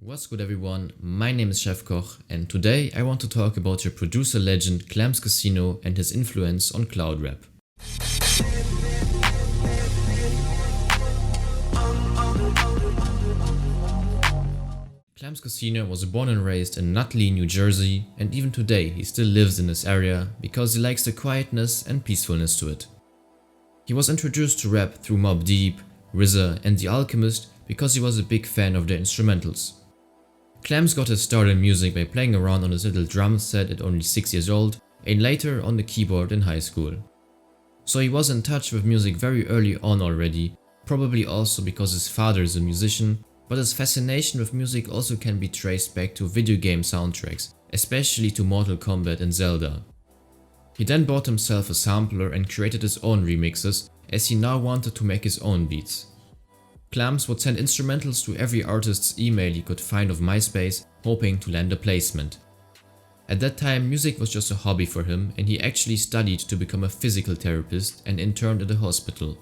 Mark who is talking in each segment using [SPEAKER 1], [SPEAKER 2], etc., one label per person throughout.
[SPEAKER 1] What's good everyone, my name is Chefkoch and today I want to talk about your producer legend Clams Casino and his influence on cloud rap. Clams Casino was born and raised in Nutley, New Jersey, and even today he still lives in this area because he likes the quietness and peacefulness to it. He was introduced to rap through Mobb Deep, RZA and The Alchemist because he was a big fan of their instrumentals. Clams got his start in music by playing around on his little drum set at only 6 years old and later on the keyboard in high school. So he was in touch with music very early on already, probably also because his father is a musician, but his fascination with music also can be traced back to video game soundtracks, especially to Mortal Kombat and Zelda. He then bought himself a sampler and created his own remixes as he now wanted to make his own beats. Clams would send instrumentals to every artist's email he could find of MySpace, hoping to land a placement. At that time, music was just a hobby for him and he actually studied to become a physical therapist and interned at a hospital.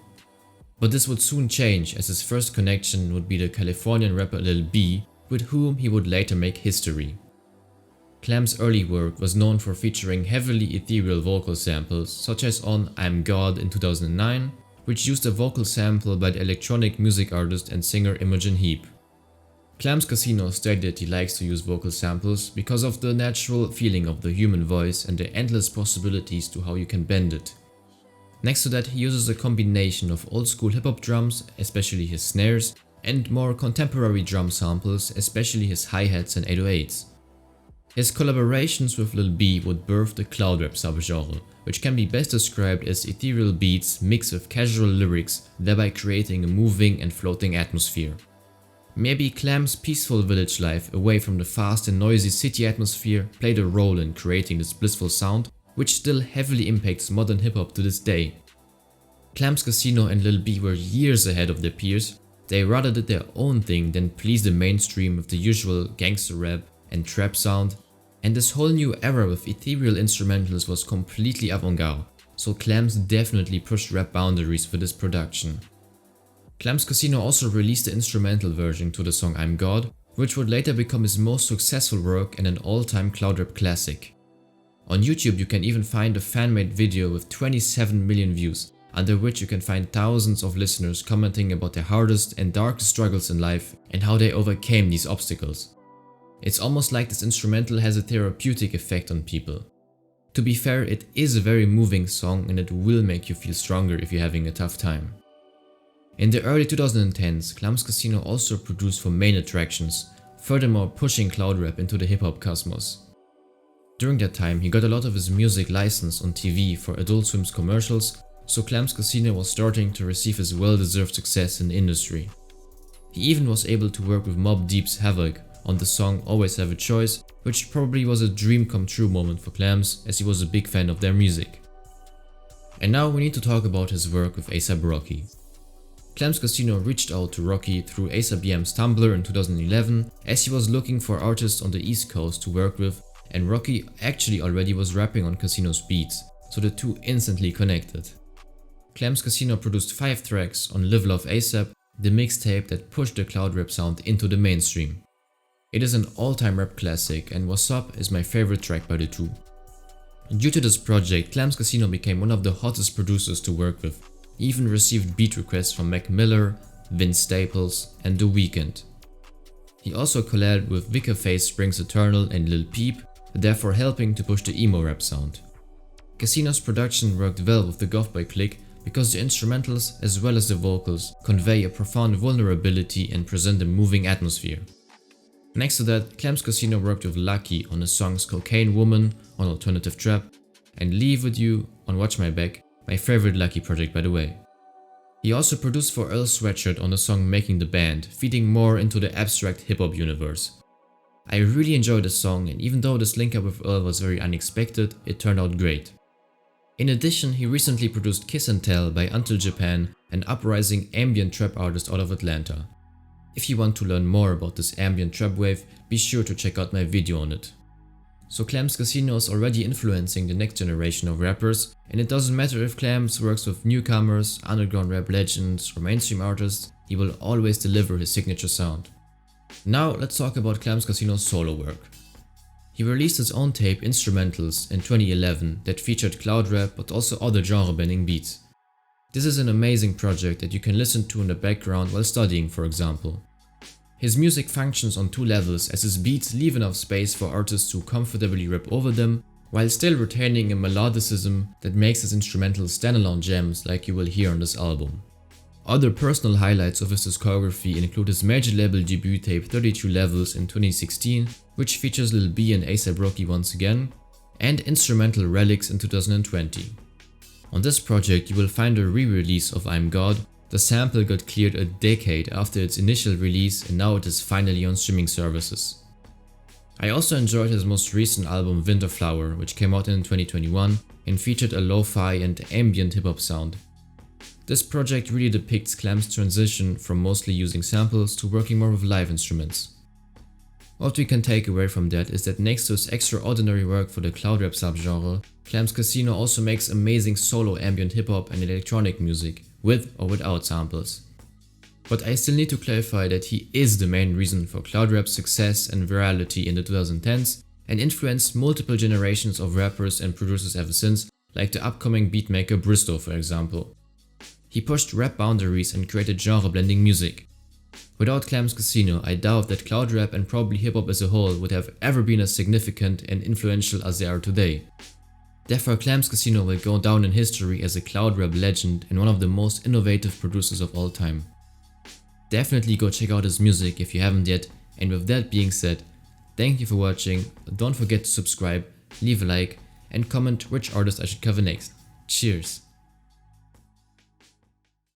[SPEAKER 1] But this would soon change as his first connection would be the Californian rapper Lil B, with whom he would later make history. Clams' early work was known for featuring heavily ethereal vocal samples such as on I'm God in 2009, which used a vocal sample by the electronic music artist and singer Imogen Heap. Clams Casino stated he likes to use vocal samples because of the natural feeling of the human voice and the endless possibilities to how you can bend it. Next to that, he uses a combination of old school hip hop drums, especially his snares, and more contemporary drum samples, especially his hi-hats and 808s. His collaborations with Lil B would birth the cloud rap subgenre, which can be best described as ethereal beats mixed with casual lyrics, thereby creating a moving and floating atmosphere. Maybe Clams' peaceful village life away from the fast and noisy city atmosphere played a role in creating this blissful sound, which still heavily impacts modern hip hop to this day. Clams Casino and Lil B were years ahead of their peers. They rather did their own thing than please the mainstream with the usual gangster rap and trap sound, and this whole new era with ethereal instrumentals was completely avant-garde, so Clams definitely pushed rap boundaries for this production. Clams Casino also released the instrumental version to the song I'm God, which would later become his most successful work and an all-time cloud rap classic. On YouTube you can even find a fan-made video with 27 million views, under which you can find thousands of listeners commenting about their hardest and darkest struggles in life and how they overcame these obstacles. It's almost like this instrumental has a therapeutic effect on people. To be fair, it is a very moving song and it will make you feel stronger if you're having a tough time. In the early 2010s, Clams Casino also produced for main attractions, furthermore pushing cloud rap into the hip hop cosmos. During that time, he got a lot of his music licensed on TV for Adult Swim's commercials, so Clams Casino was starting to receive his well-deserved success in the industry. He even was able to work with Mobb Deep's Havoc on the song Always Have a Choice, which probably was a dream come true moment for Clams as he was a big fan of their music. And now we need to talk about his work with A$AP Rocky. Clams Casino reached out to Rocky through ASAP's Tumblr in 2011 as he was looking for artists on the East Coast to work with, and Rocky actually already was rapping on Casino's beats, so the two instantly connected. Clams Casino produced 5 tracks on Live Love A$AP, the mixtape that pushed the cloud rap sound into the mainstream. It is an all-time rap classic and What's Up is my favorite track by the two. Due to this project, Clams Casino became one of the hottest producers to work with. He even received beat requests from Mac Miller, Vince Staples and The Weeknd. He also collabed with Vicar Face Springs Eternal and Lil Peep, therefore helping to push the emo rap sound. Casino's production worked well with the Goth Boy clique because the instrumentals as well as the vocals convey a profound vulnerability and present a moving atmosphere. Next to that, Clams Casino worked with Lucky on the songs Cocaine Woman on Alternative Trap and Leave With You on Watch My Back, my favorite Lucky project by the way. He also produced for Earl Sweatshirt on the song Making the Band, feeding more into the abstract hip hop universe. I really enjoyed the song and even though this link up with Earl was very unexpected, it turned out great. In addition, he recently produced Kiss and Tell by Until Japan, an uprising ambient trap artist out of Atlanta. If you want to learn more about this ambient trap wave, be sure to check out my video on it. So Clams Casino is already influencing the next generation of rappers, and it doesn't matter if Clams works with newcomers, underground rap legends or mainstream artists, he will always deliver his signature sound. Now let's talk about Clams Casino's solo work. He released his own tape Instrumentals in 2011 that featured cloud rap but also other genre-bending beats. This is an amazing project that you can listen to in the background while studying, for example. His music functions on two levels, as his beats leave enough space for artists to comfortably rap over them, while still retaining a melodicism that makes his instrumentals standalone gems like you will hear on this album. Other personal highlights of his discography include his major label debut tape 32 Levels in 2016, which features Lil B and A$AP Rocky once again, and instrumental Relics in 2020. On this project you will find a re-release of I'm God. The sample got cleared a decade after its initial release and now it is finally on streaming services. I also enjoyed his most recent album Winter Flower, which came out in 2021 and featured a lo-fi and ambient hip-hop sound. This project really depicts Clams' transition from mostly using samples to working more with live instruments. What we can take away from that is that next to his extraordinary work for the cloud rap subgenre, Clams Casino also makes amazing solo ambient hip-hop and electronic music, with or without samples. But I still need to clarify that he is the main reason for cloud rap's success and virality in the 2010s and influenced multiple generations of rappers and producers ever since, like the upcoming beatmaker Bristow for example. He pushed rap boundaries and created genre-blending music. Without Clams Casino, I doubt that cloud rap and probably hip-hop as a whole would have ever been as significant and influential as they are today. Therefore, Clams Casino will go down in history as a cloud rap legend and one of the most innovative producers of all time. Definitely go check out his music if you haven't yet, and with that being said, thank you for watching, don't forget to subscribe, leave a like and comment which artist I should cover next. Cheers!